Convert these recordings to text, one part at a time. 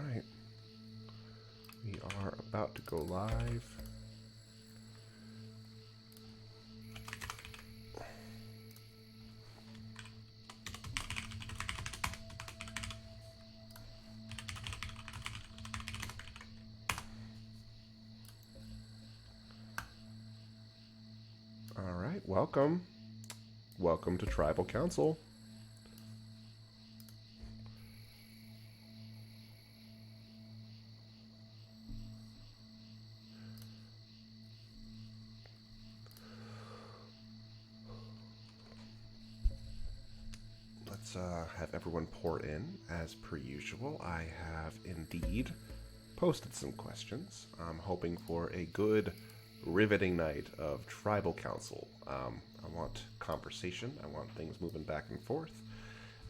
right. We are about to go live. All right, welcome. Welcome to Tribal Council. Let's have everyone pour in as per usual. I have indeed posted some questions. I'm hoping for a good, riveting night of Tribal Council. I want conversation. I want things moving back and forth.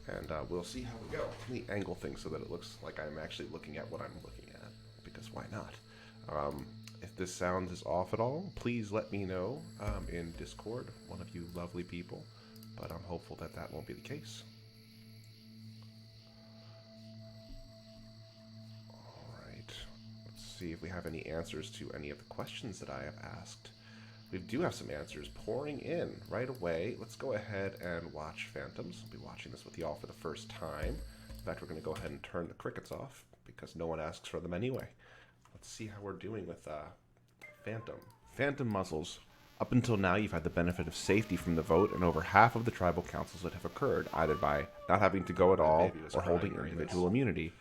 And we'll see how we go. Let me angle things so that it looks like I'm actually looking at what I'm looking at, because why not? If this sound is off at all, please let me know in Discord, one of you lovely people. But I'm hopeful that that won't be the case. Alright, let's see if we have any answers to any of the questions that I have asked. We do have some answers pouring in right away. Let's go ahead and watch Phantoms. I'll be watching this with y'all for the first time. In fact, we're going to go ahead and turn the crickets off because no one asks for them anyway. Let's see how we're doing with Phantom. Phantom Muzzles. Up until now, you've had the benefit of safety from the vote in over half of the tribal councils that have occurred, either by not having to go at all or holding individual immunity.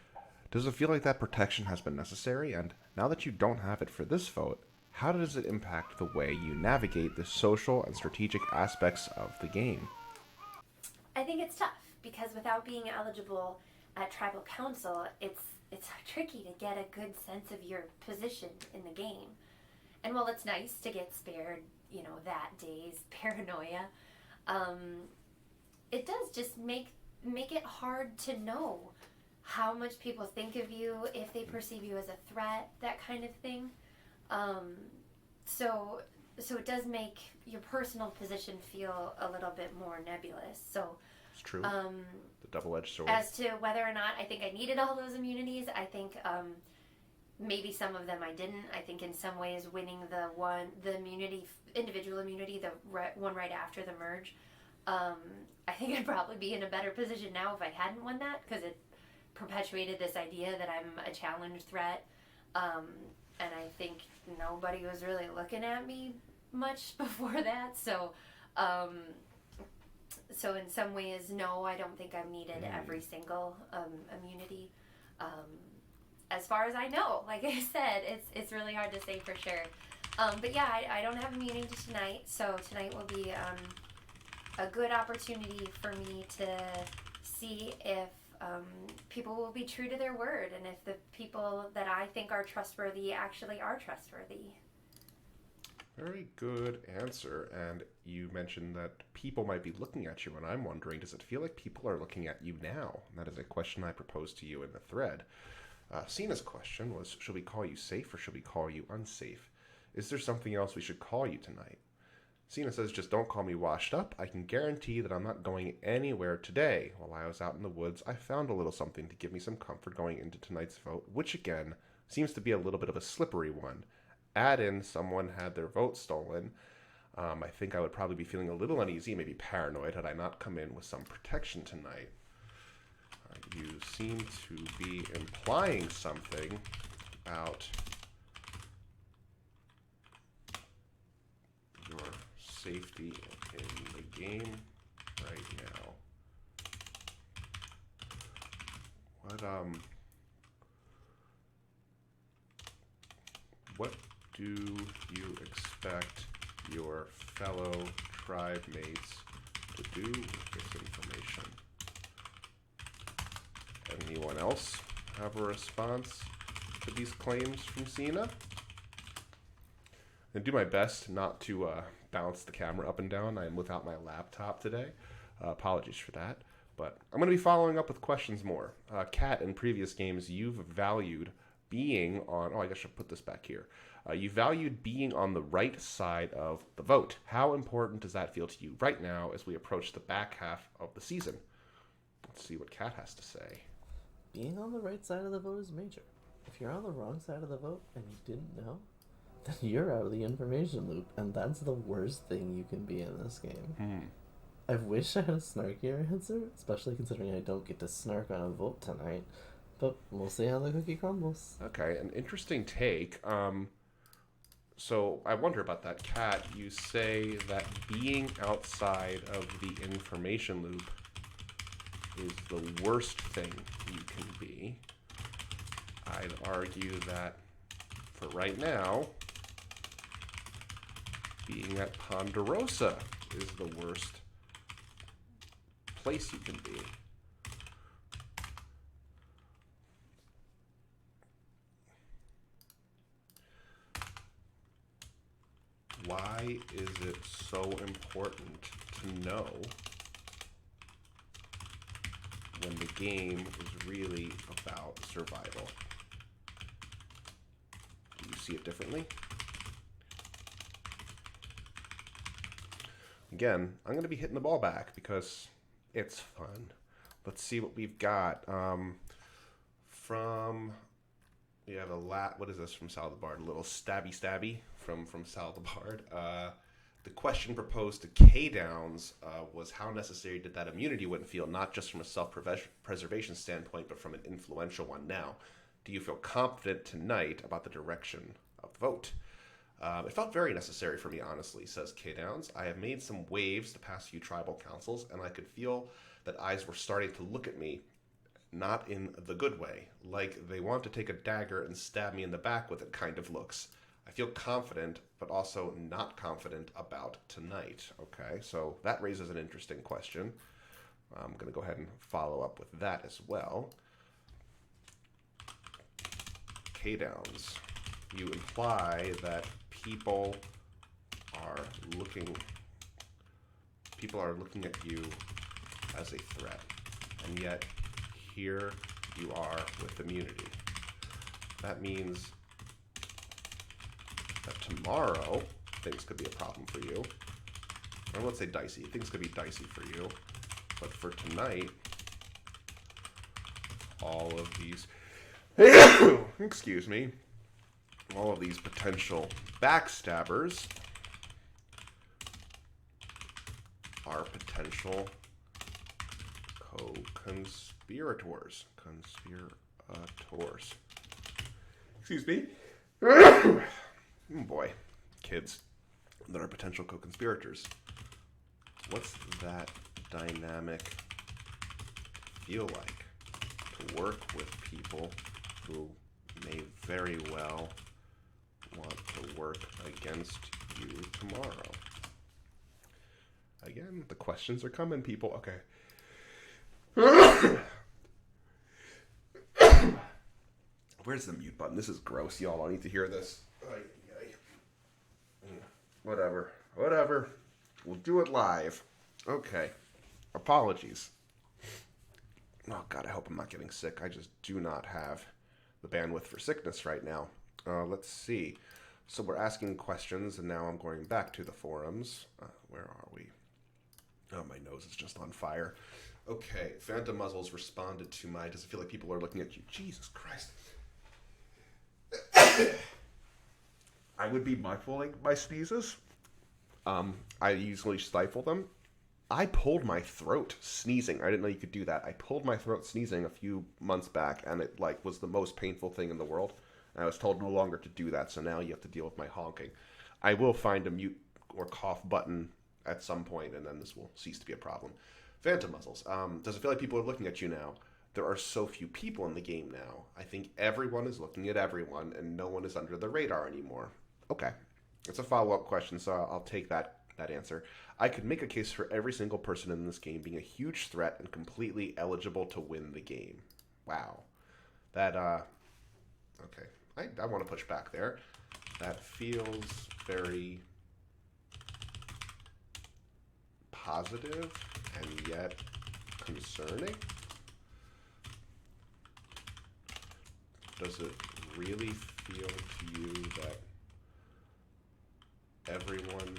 Does it feel like that protection has been necessary? And now that you don't have it for this vote, how does it impact the way you navigate the social and strategic aspects of the game? I think it's tough because without being eligible at tribal council, it's tricky to get a good sense of your position in the game. And while it's nice to get spared, that day's paranoia, it does just make it hard to know how much people think of you, if they perceive you as a threat, that kind of thing. So it does make your personal position feel a little bit more nebulous. So it's true. The double-edged sword. As to whether or not I think I needed all those immunities, I think maybe some of them I didn't. I think in some ways winning the individual immunity, the one right after the merge, I think I'd probably be in a better position now if I hadn't won that, because it perpetuated this idea that I'm a challenge threat. And I think nobody was really looking at me much before that. So in some ways, no, I don't think I've needed every single immunity. As far as I know, like I said, it's really hard to say for sure. But yeah, I don't have immunity tonight. So tonight will be a good opportunity for me to see if people will be true to their word, and if the people that I think are trustworthy actually are trustworthy. Very good answer. And you mentioned that people might be looking at you, and I'm wondering, does it feel like people are looking at you now? And that is a question I proposed to you in the thread. Cena's question was, should we call you safe or should we call you unsafe? Is there something else we should call you tonight? Cena says, just don't call me washed up. I can guarantee that I'm not going anywhere today. While I was out in the woods, I found a little something to give me some comfort going into tonight's vote, which again seems to be a little bit of a slippery one. Add in someone had their vote stolen. I think I would probably be feeling a little uneasy, maybe paranoid, had I not come in with some protection tonight. You seem to be implying something about your safety in the game right now. What do you expect your fellow tribe mates to do with this information? Anyone else have a response to these claims from Cena? And do my best not to bounce the camera up and down. I am without my laptop today. Apologies for that. But I'm going to be following up with questions more. Kat, in previous games, you've valued being on... Oh, I guess I should put this back here. You valued being on the right side of the vote. How important does that feel to you right now as we approach the back half of the season? Let's see what Kat has to say. being on the right side of the vote is major. If you're on the wrong side of the vote and you didn't know, then you're out of the information loop, and that's the worst thing you can be in this game. I wish I had a snarkier answer, especially considering I don't get to snark on a vote tonight, but we'll see how the cookie crumbles. Okay, an interesting take. So I wonder about that, Kat. You say that being outside of the information loop is the worst thing you can be. I'd argue that for right now, being at Ponderosa is the worst place you can be. Why is it so important to know when the game is really about survival? Do you see it differently? Again, I'm going to be hitting the ball back because it's fun. Let's see what we've got. We have what is this from Salazar? A little stabby from Salazar. The question proposed to K-Downs was how necessary did that immunity win feel, not just from a self-preservation standpoint, but from an influential one. Now, do you feel confident tonight about the direction of the vote? It felt very necessary for me, honestly, says K-Downs. I have made some waves the past few tribal councils, and I could feel that eyes were starting to look at me, not in the good way, like they want to take a dagger and stab me in the back with it kind of looks. I feel confident, but also not confident about tonight. Okay, so that raises an interesting question. I'm going to go ahead and follow up with that as well. K-Downs, you imply that people are looking at you as a threat, and yet here you are with immunity. That means that tomorrow things could be a problem for you. Or let's say dicey. Things could be dicey for you. But for tonight, all of these excuse me, all of these potential backstabbers are potential co-conspirators. Excuse me. Oh boy, kids that are potential co-conspirators. What's that dynamic feel like to work with people who may very well want to work against you tomorrow? Again, the questions are coming, people. Okay. Where's the mute button? This is gross. Y'all don't need to hear this. Whatever. We'll do it live. Okay. Apologies. Oh, God, I hope I'm not getting sick. I just do not have the bandwidth for sickness right now. Let's see. So we're asking questions, and now I'm going back to the forums. Where are we? Oh, my nose is just on fire. Okay, Phantom Muzzles responded to my, does it feel like people are looking at you? Jesus Christ. I would be muffling my sneezes. I usually stifle them. I pulled my throat sneezing. I didn't know you could do that. I pulled my throat sneezing a few months back, and it was the most painful thing in the world. And I was told no longer to do that, so now you have to deal with my honking. I will find a mute or cough button at some point, and then this will cease to be a problem. Phantom Muzzles. Does it feel like people are looking at you now? There are so few people in the game now. I think everyone is looking at everyone, and no one is under the radar anymore. Okay. It's a follow-up question, so I'll take that answer. I could make a case for every single person in this game being a huge threat and completely eligible to win the game. Wow. That, okay. I want to push back there. That feels very positive and yet concerning. Does it really feel to you that everyone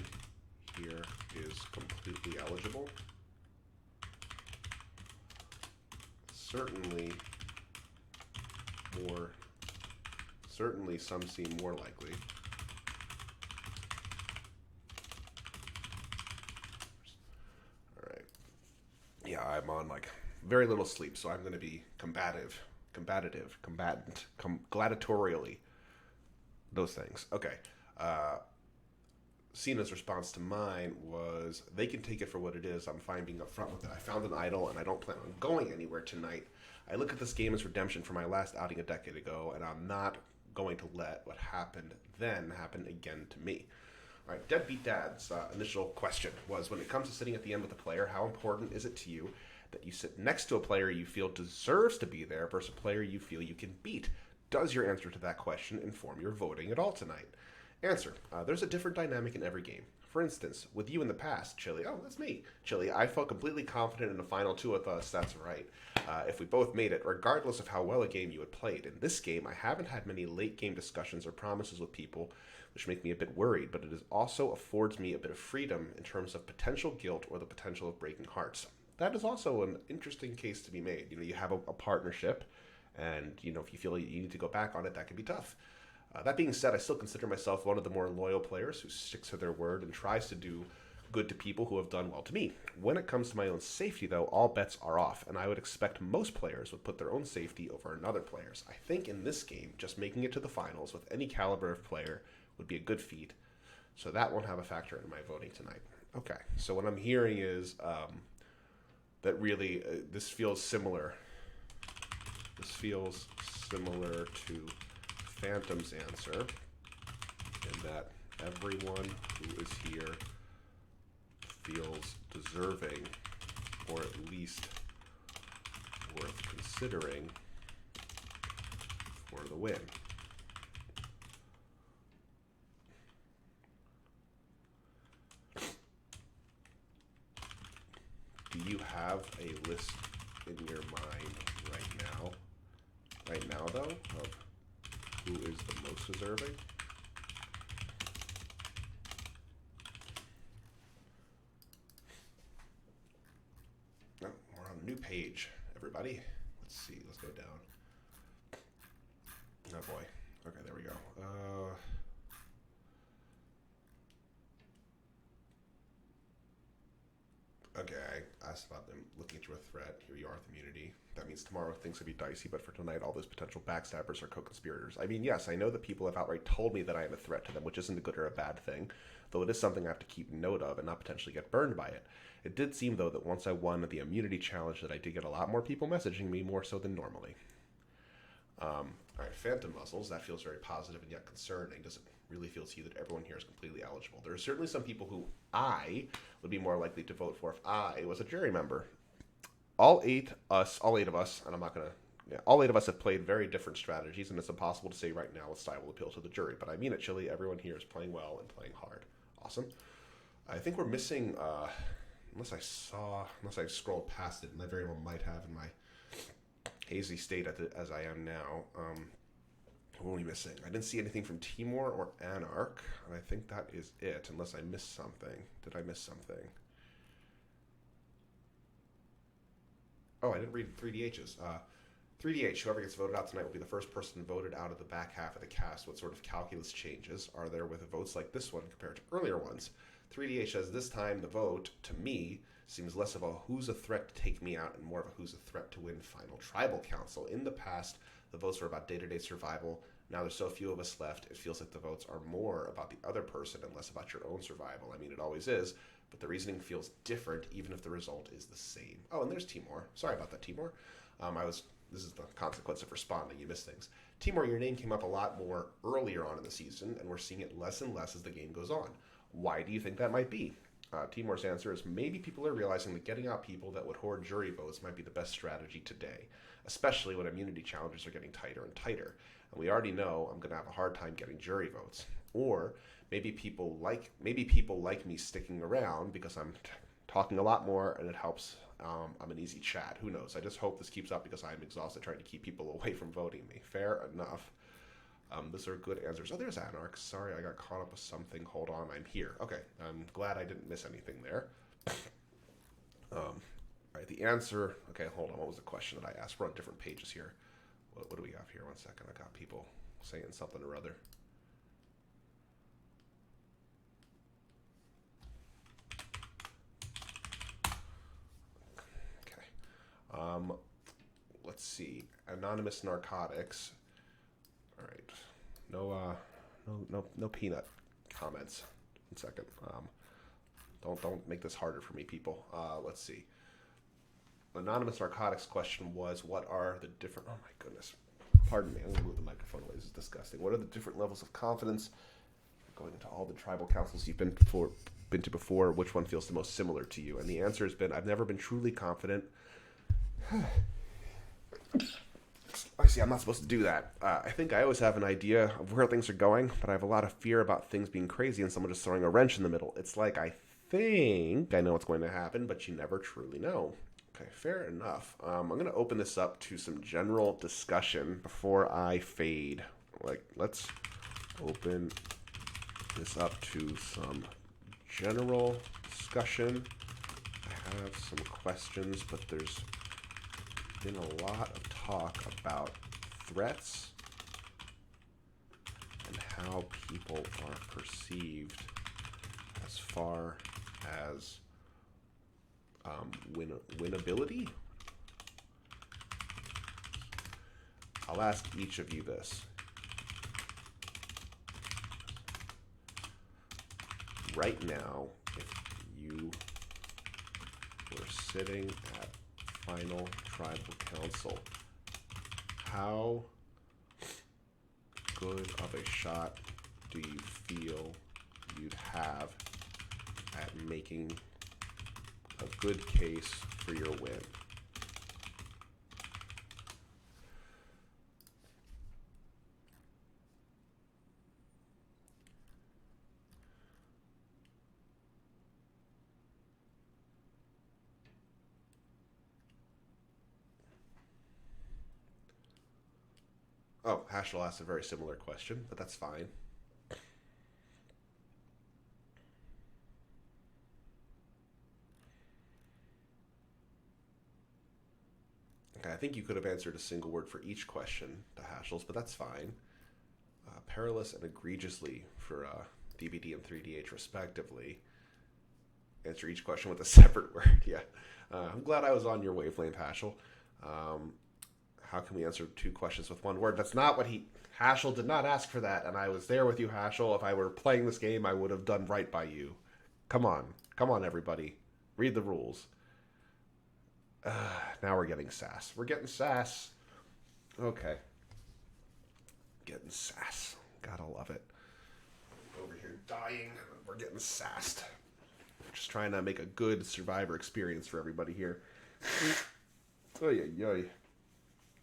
here is completely eligible? Certainly more. Certainly, some seem more likely. All right. Yeah, I'm on like very little sleep, so I'm going to be combatant, gladiatorially. Those things. Okay. Cena's response to mine was, they can take it for what it is. I'm fine being upfront with it. I found an idol, and I don't plan on going anywhere tonight. I look at this game as redemption for my last outing a decade ago, and I'm not going to let what happened then happen again to me. All right, Deadbeat Dad's initial question was, when it comes to sitting at the end with a player, how important is it to you that you sit next to a player you feel deserves to be there versus a player you feel you can beat? Does your answer to that question inform your voting at all tonight? Answer. There's a different dynamic in every game. For instance, with you in the past, Chili. Oh, that's me. Chili, I felt completely confident in the final two with us. That's right. If we both made it, regardless of how well a game you had played. In this game, I haven't had many late game discussions or promises with people, which make me a bit worried, but it is also affords me a bit of freedom in terms of potential guilt or the potential of breaking hearts. That is also an interesting case to be made. You know, you have a partnership, and, you know, if you feel you need to go back on it, that can be tough. That being said, I still consider myself one of the more loyal players who sticks to their word and tries to do good to people who have done well to me. When it comes to my own safety, though, all bets are off, and I would expect most players would put their own safety over another player's. I think in this game, just making it to the finals with any caliber of player would be a good feat, so that won't have a factor in my voting tonight. Okay, so what I'm hearing is that really this feels similar. This feels similar to Phantom's answer, in that everyone who is here feels deserving, or at least worth considering for the win. Do you have a list in your mind right now though, of who is the most deserving? No, we're on a new page, everybody. Let's see, let's go down. Oh boy. Okay, there we go. Okay, I asked about them looking at you a threat. Here you are with immunity. That means tomorrow things will be dicey, but for tonight, all those potential backstabbers are co-conspirators. I mean, yes, I know that people have outright told me that I am a threat to them, which isn't a good or a bad thing, though it is something I have to keep note of and not potentially get burned by it. It did seem, though, that once I won the immunity challenge, that I did get a lot more people messaging me, more so than normally. All right, Phantom Muscles, that feels very positive and yet concerning. Does it really feel to you that everyone here is completely eligible? There are certainly some people who I would be more likely to vote for if I was a jury member. All eight of us, and I'm not going to, all eight of us have played very different strategies, and it's impossible to say right now what style will appeal to the jury. But I mean it, Chili, everyone here is playing well and playing hard. Awesome. I think we're missing, unless I scrolled past it, and I very well might have in my hazy state as I am now. What are we missing? I didn't see anything from Timor or Anarch, and I think that is it, unless I missed something. Did I miss something? Oh, I didn't read 3DHs. 3DH, whoever gets voted out tonight will be the first person voted out of the back half of the cast. What sort of calculus changes are there with votes like this one compared to earlier ones? 3DH says this time the vote, to me, seems less of a who's a threat to take me out and more of a who's a threat to win final tribal council. In the past, the votes were about day-to-day survival. Now there's so few of us left, it feels like the votes are more about the other person and less about your own survival. I mean, it always is, but the reasoning feels different even if the result is the same. Oh, and there's Timor. Sorry about that, Timor. This is the consequence of responding. You miss things. Timor, your name came up a lot more earlier on in the season, and we're seeing it less and less as the game goes on. Why do you think that might be? Timor's answer is maybe people are realizing that getting out people that would hoard jury votes might be the best strategy today, especially when immunity challenges are getting tighter and tighter. And we already know I'm going to have a hard time getting jury votes. Or maybe people like me sticking around because I'm talking a lot more and it helps. I'm an easy chat. Who knows? I just hope this keeps up because I'm exhausted trying to keep people away from voting me. Fair enough. Those are good answers. Oh, there's Anarch. Sorry, I got caught up with something. Hold on, I'm here. Okay, I'm glad I didn't miss anything there. All right, the answer. Okay, hold on. What was the question that I asked? We're on different pages here. What do we have here? One second. I got people saying something or other. Okay. Let's see. Anonymous Narcotics. All right. No peanut comments. 1 second. Don't make this harder for me, people. Let's see. Anonymous Narcotics question was, what are the different... Oh, my goodness. Pardon me. I'm going to move the microphone away. This is disgusting. What are the different levels of confidence? Going into all the tribal councils you've been to before, which one feels the most similar to you? And the answer has been, I've never been truly confident. I see, I'm not supposed to do that. I think I always have an idea of where things are going, but I have a lot of fear about things being crazy and someone just throwing a wrench in the middle. It's like I think I know what's going to happen, but you never truly know. Okay, fair enough. I'm going to open this up to some general discussion before I fade. Let's open this up to some general discussion. I have some questions, but there's been a lot of talk about threats and how people are perceived as far as winnability. I'll ask each of you this. Right now, if you were sitting at final tribal council, how good of a shot do you feel you'd have at making a good case for your win? Oh, Hashel asked a very similar question, but that's fine. Okay, I think you could have answered a single word for each question to Hashel's, but that's fine. Perilous and egregiously for DBD and 3DH respectively. Answer each question with a separate word, yeah. I'm glad I was on your wavelength, Hashel. How can we answer 2 questions with 1 word? That's not what Hashel did not ask for that, and I was there with you, Hashel. If I were playing this game, I would have done right by you. Come on, everybody. Read the rules. Now we're getting sass. We're getting sass. Okay. Getting sass. Gotta love it. Over here dying. We're getting sassed. Just trying to make a good Survivor experience for everybody here. Oy.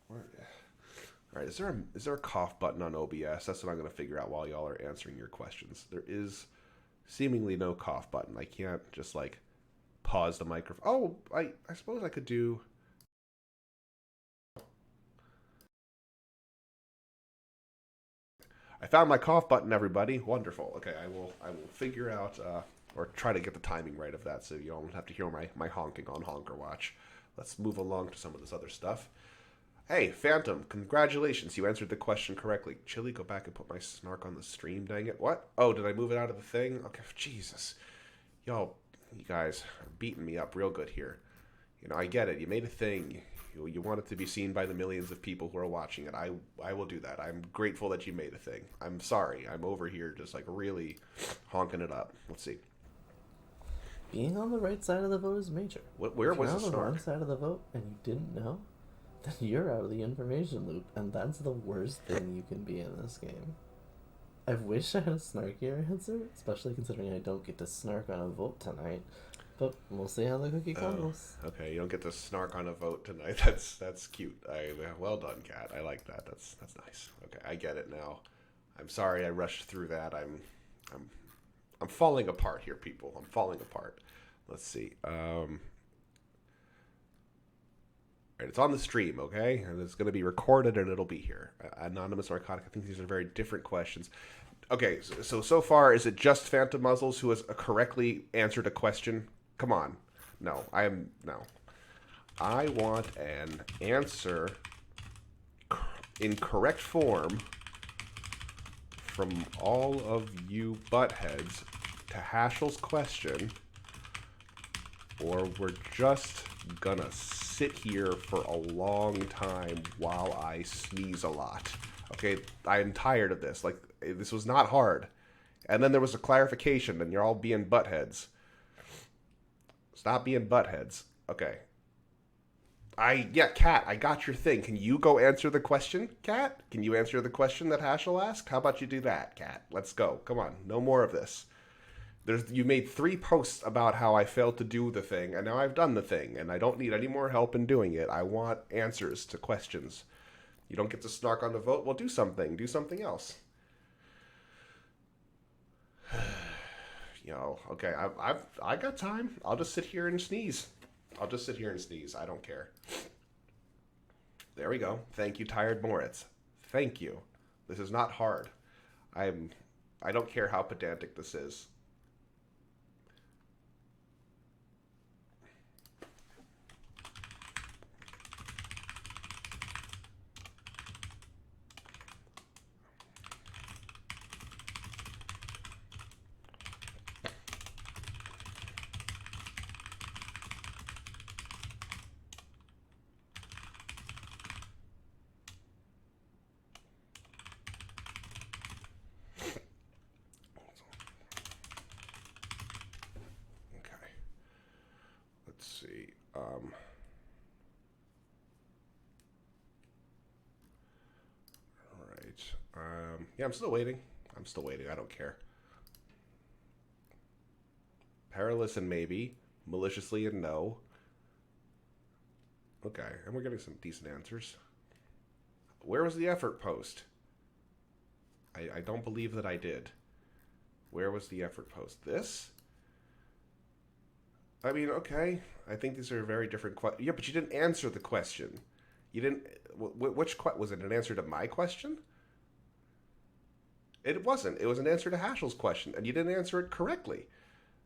All right, is there a cough button on OBS? That's what I'm going to figure out while y'all are answering your questions. There is seemingly no cough button. I can't just pause the microphone. Oh, I suppose I could do. I found my cough button, everybody. Wonderful. Okay, I will figure out or try to get the timing right of that, so you don't have to hear my honking on Honker Watch. Let's move along to some of this other stuff. Hey, Phantom, congratulations. You answered the question correctly. Chili, go back and put my snark on the stream, dang it. What? Oh, did I move it out of the thing? Okay, Jesus. You guys are beating me up real good here. I get it. You made a thing. You want it to be seen by the millions of people who are watching it. I will do that. I'm grateful that you made a thing. I'm sorry. I'm over here just really honking it up. Let's see. Being on the right side of the vote is major. Where was the If you're on the snark? wrong side of the vote and you didn't know, then you're out of the information loop, and that's the worst thing you can be in this game. I wish I had a snarkier answer, especially considering I don't get to snark on a vote tonight. But we'll see how the cookie crumbles. Okay, you don't get to snark on a vote tonight. That's cute. Well done, Kat. I like that. That's nice. Okay, I get it now. I'm sorry I rushed through that. I'm falling apart here, people. I'm falling apart. Let's see. Right, it's on the stream, okay? And it's going to be recorded and it'll be here. Anonymous Narcotic, I think these are very different questions. Okay, so far, is it just Phantom Muzzles who has correctly answered a question? Come on. No. I want an answer. in correct form from all of you buttheads to Hashel's question, or we're just gonna sit here for a long time while I sneeze a lot. Okay, I'm tired of this. Like, this was not hard. And then there was a clarification, and you're all being buttheads. Stop being buttheads. Okay. Kat, I got your thing. Can you go answer the question, Kat? Can you answer the question that Hashel asked? How about you do that, Kat? Let's go. Come on. No more of this. You made 3 posts about how I failed to do the thing, and now I've done the thing, and I don't need any more help in doing it. I want answers to questions. You don't get to snark on the vote? Well, do something. Do something else. Okay, I got time. I'll just sit here and sneeze. I don't care. There we go. Thank you, Tired Moritz. Thank you. This is not hard. I don't care how pedantic this is. Yeah, I'm still waiting. I don't care. Perilous and maybe. Maliciously and no. Okay, and we're getting some decent answers. Where was the effort post? I don't believe that I did. Where was the effort post? This? I mean, okay. I think these are very different questions. Yeah, but you didn't answer the question. You didn't... Was it an answer to my question? It wasn't. It was an answer to Hashel's question, and you didn't answer it correctly.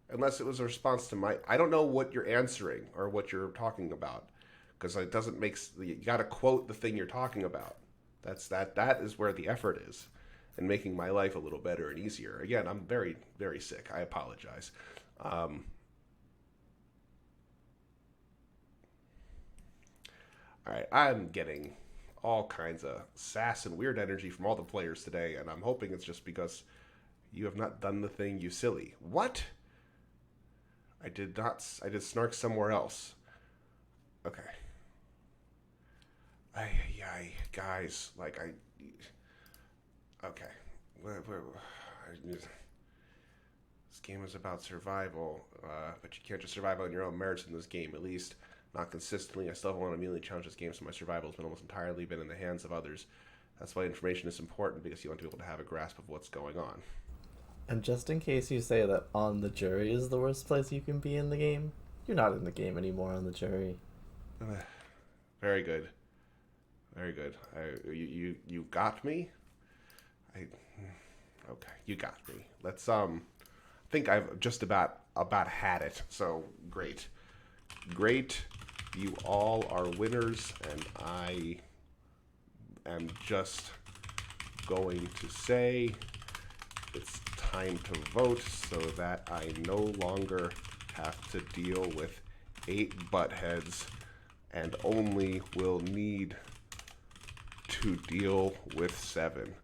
Unless it was a response to my... I don't know what you're answering or what you're talking about, because it doesn't make... You got to quote the thing you're talking about. That is where the effort is, in making my life a little better and easier. Again, I'm very, very sick. I apologize. All right, I'm getting all kinds of sass and weird energy from all the players today, and I'm hoping it's just because you have not done the thing, you silly. What? I did snark somewhere else. Okay. Guys, okay. This game is about survival, but you can't just survive on your own merits in this game, at least not consistently. I still want to immediately challenge this game, so my survival has been almost entirely in the hands of others. That's why information is important, because you want to be able to have a grasp of what's going on. And just in case you say that on the jury is the worst place you can be in the game, you're not in the game anymore on the jury. Very good. Very good. You got me? Okay, you got me. Let's, I think I've just about had it, so great. Great. You all are winners, and I am just going to say it's time to vote so that I no longer have to deal with 8 buttheads and only will need to deal with 7.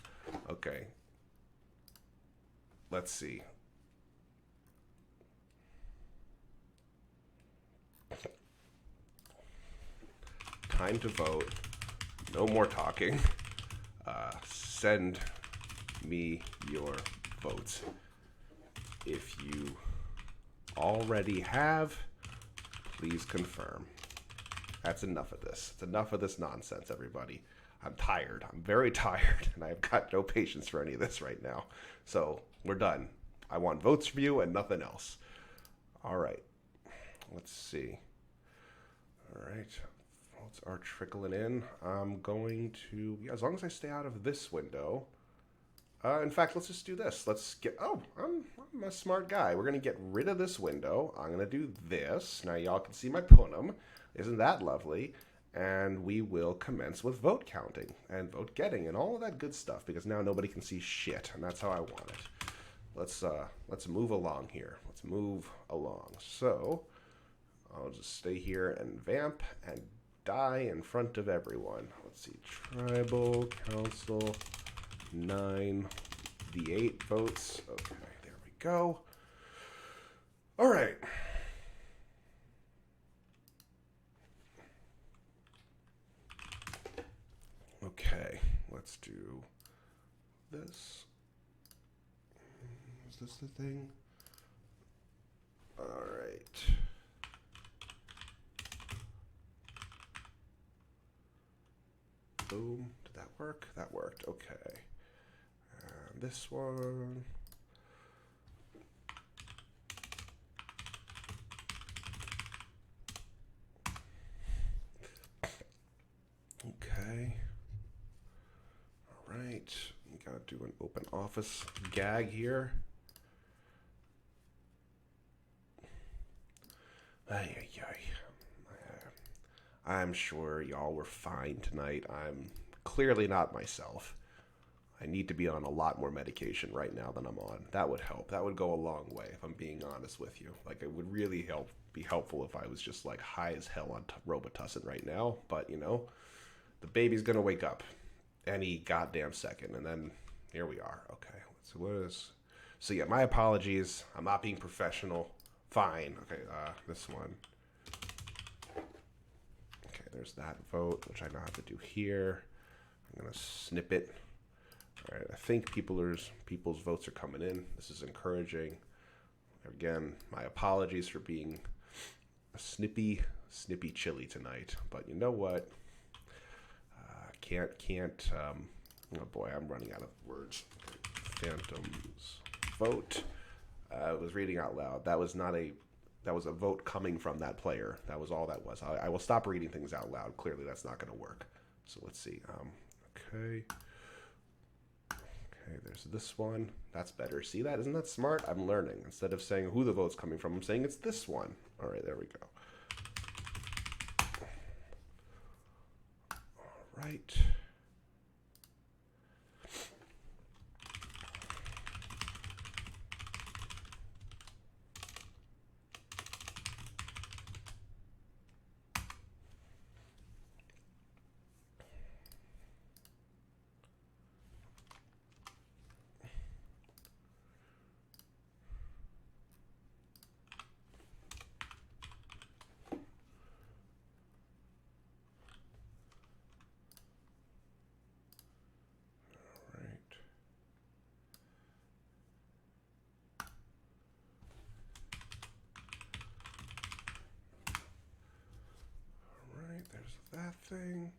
Okay. Let's see. Time to vote. No more talking. Send me your votes. If you already have, please confirm. That's enough of this. It's enough of this nonsense, everybody. I'm tired. I'm very tired, and I've got no patience for any of this right now. So, we're done. I want votes from you and nothing else. All right. Let's see. All right. Votes are trickling in. I'm going to... Yeah, as long as I stay out of this window... in fact, let's just do this. Let's get... Oh, I'm a smart guy. We're going to get rid of this window. I'm going to do this. Now, y'all can see my punum. Isn't that lovely? and we will commence with vote counting and vote getting and all of that good stuff, because now nobody can see shit, and that's how I want it. Let's move along here. Let's move along. So I'll just stay here and vamp and die in front of everyone. Let's see. Tribal Council 9 V8 votes. Okay, there we go. All right. Okay, let's do this. Is this the thing? All right. Boom. Did that work? That worked. Okay. And this one. Okay. All right. We gotta do an open office gag here. Ay, ay, ay. I'm sure y'all were fine tonight. I'm clearly not myself. I need to be on a lot more medication right now than I'm on. That would help. That would go a long way, if I'm being honest with you. Like, it would really be helpful if I was just, like, high as hell on Robitussin right now. But, you know, the baby's gonna wake up any goddamn second, and then here we are. Okay, so what is... So, yeah, my apologies. I'm not being professional. Fine. Okay, this one. Okay, there's that vote, which I now have to do here. I'm gonna snip it. All right, I think people's votes are coming in. This is encouraging. Again, my apologies for being a snippy chili tonight. But you know what? Can't. Oh boy, I'm running out of words. Phantoms vote. I was reading out loud. That was a vote coming from that player. That was all that was. I will stop reading things out loud. Clearly, that's not going to work. So let's see. Okay. Okay, there's this one. That's better. See that? Isn't that smart? I'm learning. Instead of saying who the vote's coming from, I'm saying it's this one. All right, there we go. All right. There's that thing.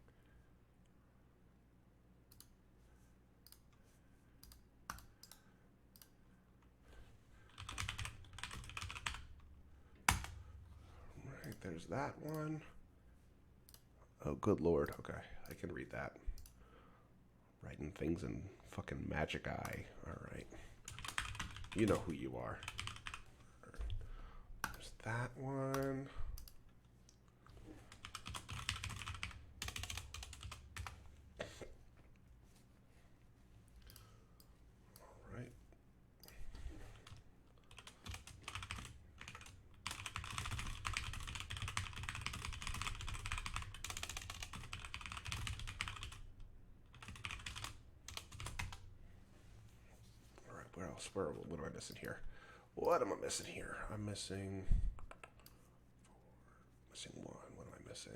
Right, there's that one. Oh, good lord. Okay, I can read that. Writing things in fucking magic eye. Alright. You know who you are. There's that one. Where else? What am I missing here? What am I missing here? I'm missing one. What am I missing?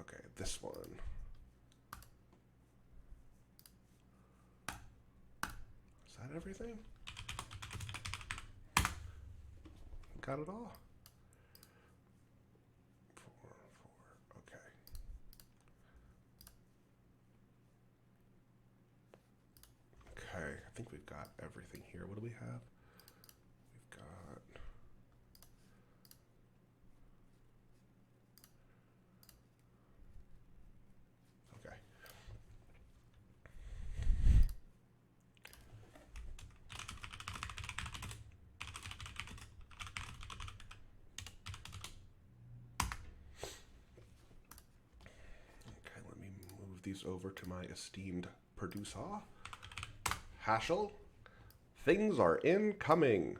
Okay, this one. Is that everything? Got it all? 4, 4. Okay. Okay, I think we've got everything here. What do we have? We've got... Okay. these over to my esteemed producer, Hashel. Things are incoming.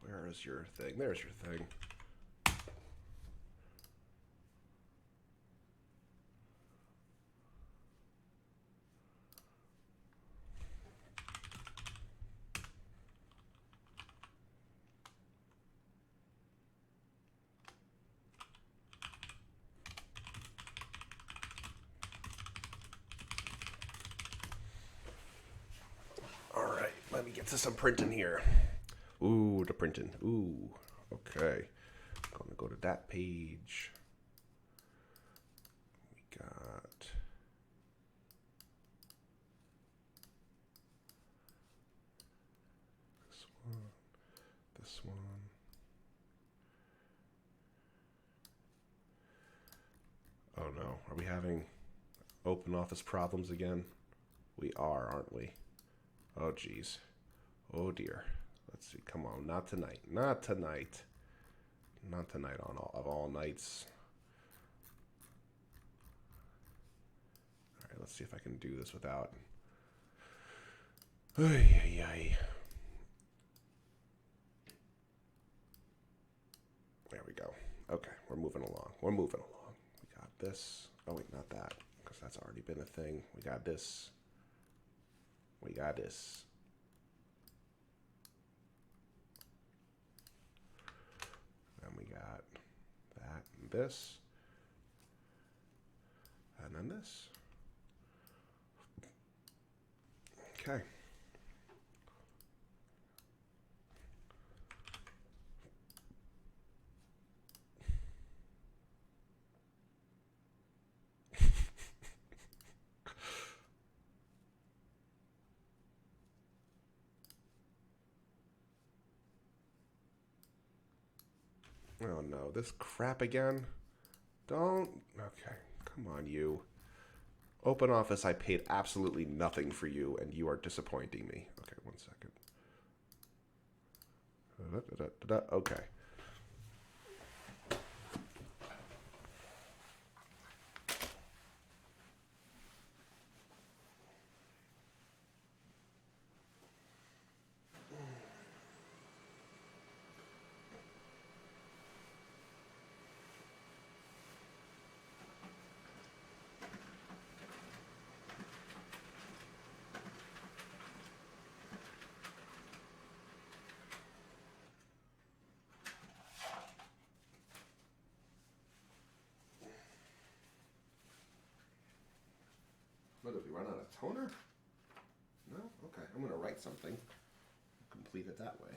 Where is your thing? There's your thing. All right, let me get to some printing here. Ooh, the printing. Ooh, okay. I'm gonna go to that page. We got this one, this one. Oh no, are we having open office problems again? We are, aren't we? Oh geez. Oh dear. Let's see. Come on, not tonight. Not tonight. Not tonight on all nights. All right, let's see if I can do this without. Ay, ay, ay. There we go. Okay, we're moving along. We're moving along. We got this. Oh wait, not that, because that's already been a thing. We got this. We got this. Then we got that and this. And then this. Okay. Oh no, this crap again? Don't. Okay, come on, you. Open office, I paid absolutely nothing for you, and you are disappointing me. Okay, 1 second. Okay. What, did we run out of toner? No? Okay, I'm going to write something. Complete it that way.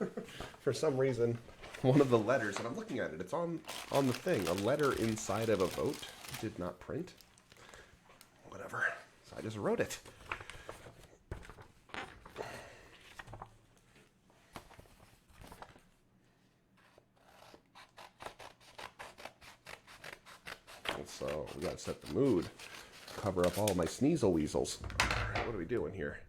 Okay. For some reason, one of the letters, and I'm looking at it, it's on the thing. A letter inside of a vote did not print. Whatever. So I just wrote it. So we gotta set the mood. Cover up all my sneasel weasels. Alright, what are we doing here?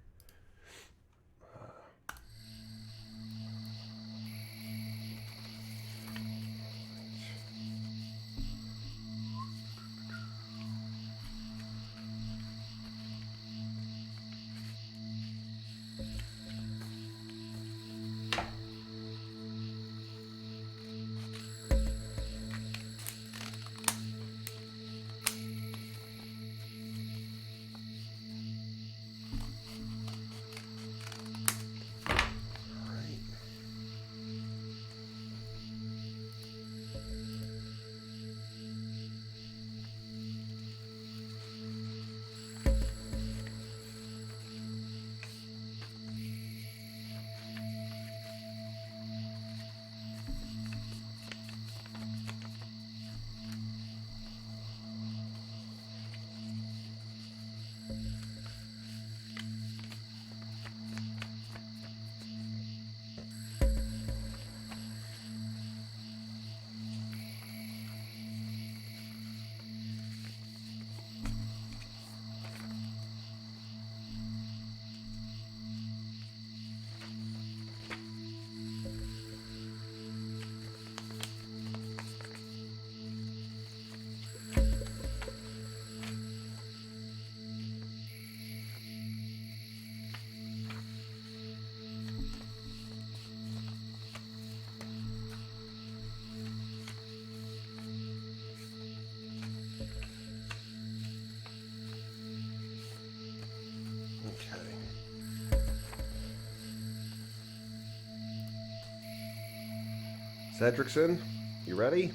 Cedricson, you ready?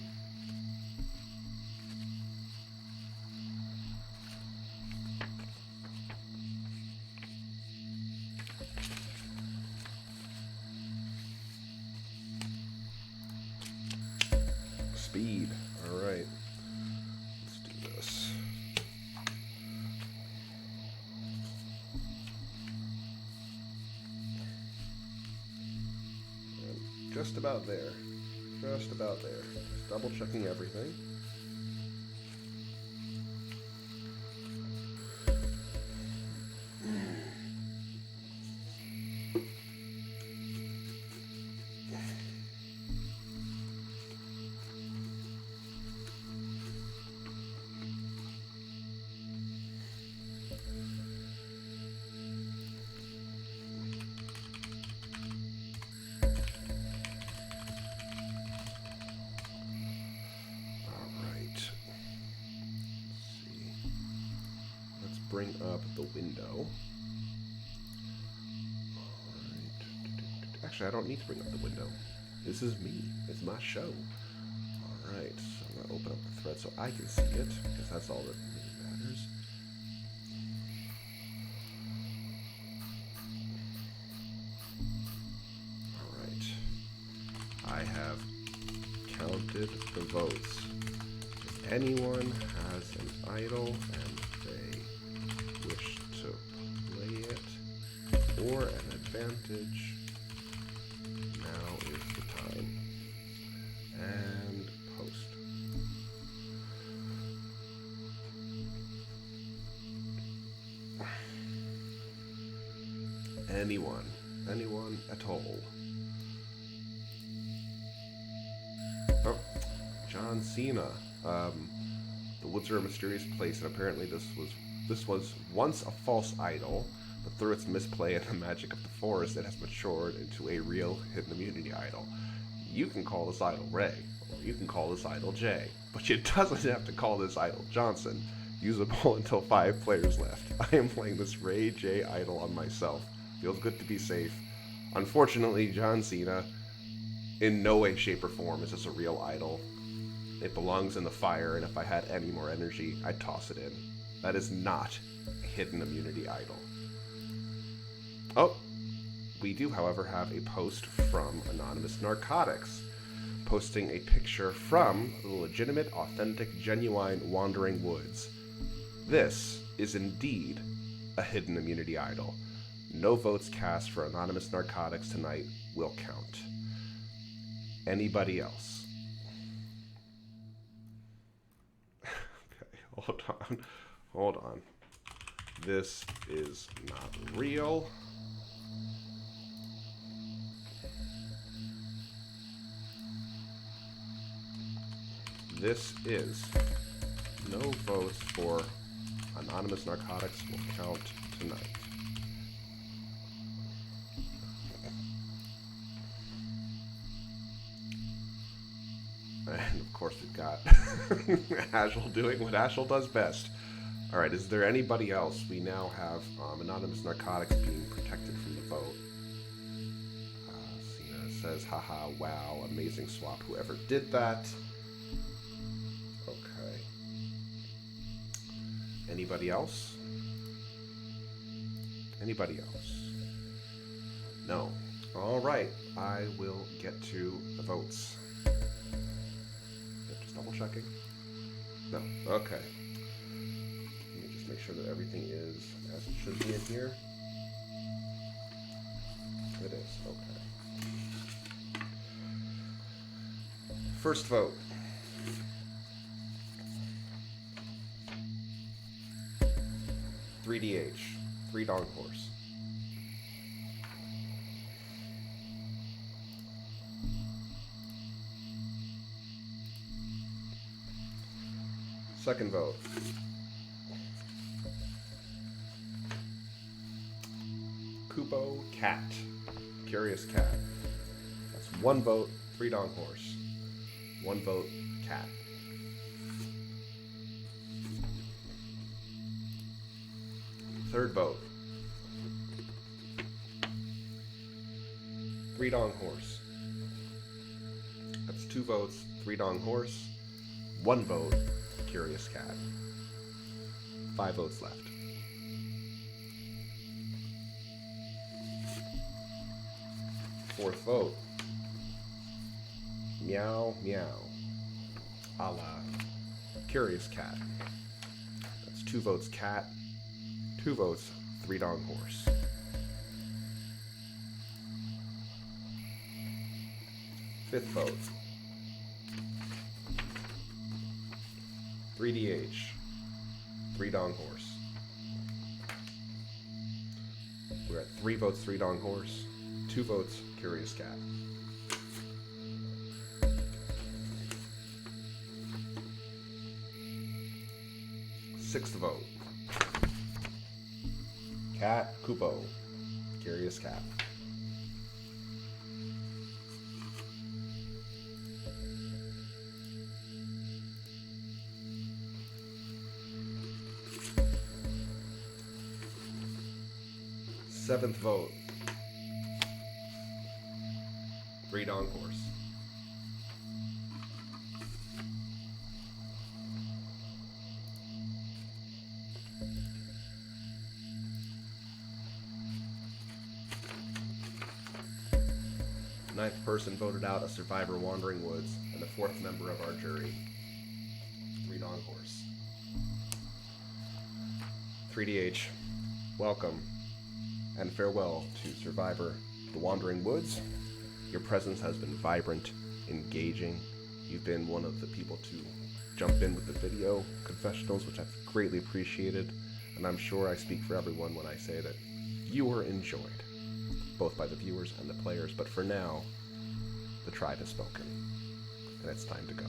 Speed. All right. Let's do this. And just about there. Just about there. Just double checking everything. Bring up the window. Alright. Actually, I don't need to bring up the window. This is me. It's my show. Alright, so I'm going to open up the thread so I can see it, because that's all that really matters. Alright. I have counted the votes. If anyone has an idol and they wish to play it or an advantage, now is the time. And post. Anyone at all. Oh, John Cena. The woods are a mysterious place, and apparently this was once a false idol, but through its misplay and the magic of the forest, it has matured into a real hidden immunity idol. You can call this idol Ray, or you can call this idol Jay, but you doesn't have to call this idol Johnson. Usable until 5 players left. I am playing this Ray J idol on myself. Feels good to be safe. Unfortunately, John Cena, in no way, shape, or form is this a real idol. It belongs in the fire, and if I had any more energy, I'd toss it in. That is not a hidden immunity idol. Oh, we do, however, have a post from Anonymous Narcotics, posting a picture from the legitimate, authentic, genuine Wandering Woods. This is indeed a hidden immunity idol. No votes cast for Anonymous Narcotics tonight will count. Anybody else? Okay, hold on. This is not real. This is no votes for Anonymous Narcotics will count tonight. And of course we've got Ashel doing what Ashel does best. Alright, is there anybody else? We now have Anonymous Narcotics being protected from the vote. Cena says, haha, wow, amazing swap, whoever did that. Okay. Anybody else? Anybody else? No. Alright, I will get to the votes. Just double checking. No. Okay. Let me just make sure that everything is as it should be in here. It is. Okay. First vote. $3DH. 3 Dong Horse. Second vote. Kupo Cat. Curious Cat. That's 1 vote, 3 Dong Horse. 1 vote, Cat. Third vote. 3 Dong Horse. That's 2 votes, Three Dong Horse. 1 vote, Curious Cat. 5 votes left. Fourth vote. Meow Meow. A la Curious Cat. That's 2 votes Cat, 2 votes Three Dong Horse. Fifth vote. 3DH. Three Dong Horse. We're at 3 votes Three Dong Horse, 2 votes Curious Cat. Sixth vote. Cat Kupo. Curious Cat. Seventh vote. Three Dong Horse. Ninth person voted out a survivor Wandering Woods, and the 4th member of our jury, Three Dong Horse. 3DH, welcome and farewell to Survivor The Wandering Woods. Your presence has been vibrant, engaging. You've been one of the people to jump in with the video confessionals, which I've greatly appreciated, and I'm sure I speak for everyone when I say that you were enjoyed, both by the viewers and the players, but for now, the tribe has spoken, and it's time to go.